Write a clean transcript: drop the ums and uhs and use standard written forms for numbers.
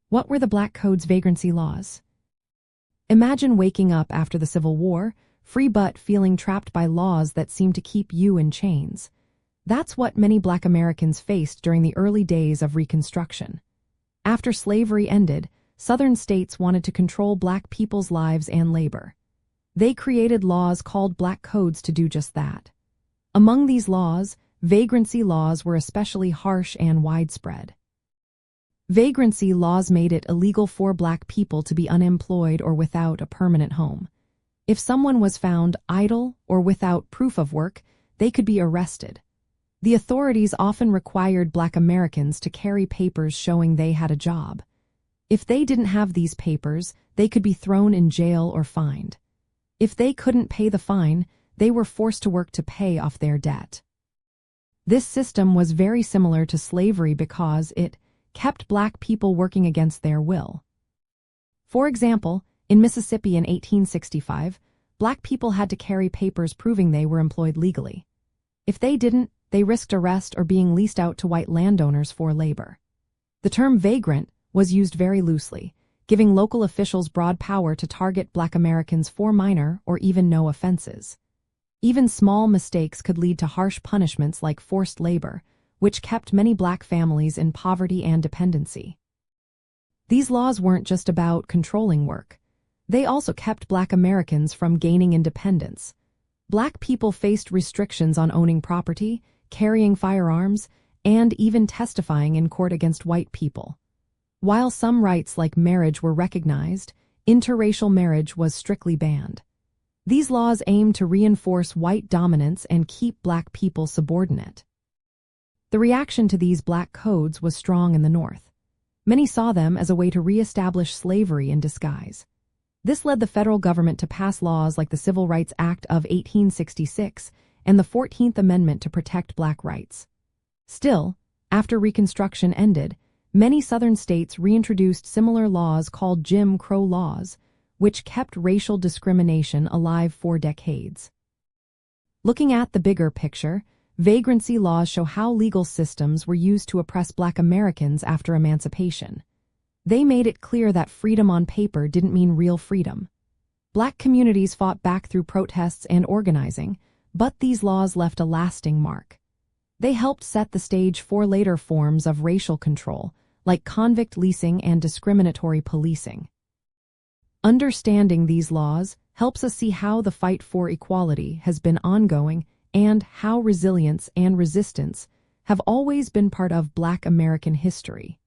What were the Black Code's vagrancy laws? Imagine waking up after the Civil War, free but feeling trapped by laws that seem to keep you in chains. That's what many Black Americans faced during the early days of Reconstruction. After slavery ended, Southern states wanted to control Black people's lives and labor. They created laws called Black Codes to do just that. Among these laws, vagrancy laws were especially harsh and widespread. Vagrancy laws made it illegal for Black people to be unemployed or without a permanent home. If someone was found idle or without proof of work, they could be arrested. The authorities often required Black Americans to carry papers showing they had a job. If they didn't have these papers, they could be thrown in jail or fined. If they couldn't pay the fine, they were forced to work to pay off their debt. This system was very similar to slavery because it kept Black people working against their will. For example, in Mississippi in 1865, Black people had to carry papers proving they were employed legally. If they didn't, they risked arrest or being leased out to white landowners for labor. The term vagrant was used very loosely, giving local officials broad power to target Black Americans for minor or even no offenses. Even small mistakes could lead to harsh punishments like forced labor, which kept many Black families in poverty and dependency. These laws weren't just about controlling work. They also kept Black Americans from gaining independence. Black people faced restrictions on owning property, carrying firearms, and even testifying in court against white people. While some rights like marriage were recognized, interracial marriage was strictly banned. These laws aimed to reinforce white dominance and keep Black people subordinate. The reaction to these Black Codes was strong in the North. Many saw them as a way to reestablish slavery in disguise. This led the federal government to pass laws like the Civil Rights Act of 1866 and the 14th Amendment to protect Black rights. Still, after Reconstruction ended, many Southern states reintroduced similar laws called Jim Crow laws, which kept racial discrimination alive for decades. Looking at the bigger picture, vagrancy laws show how legal systems were used to oppress Black Americans after emancipation. They made it clear that freedom on paper didn't mean real freedom. Black communities fought back through protests and organizing, but these laws left a lasting mark. They helped set the stage for later forms of racial control, like convict leasing and discriminatory policing. Understanding these laws helps us see how the fight for equality has been ongoing and how resilience and resistance have always been part of Black American history.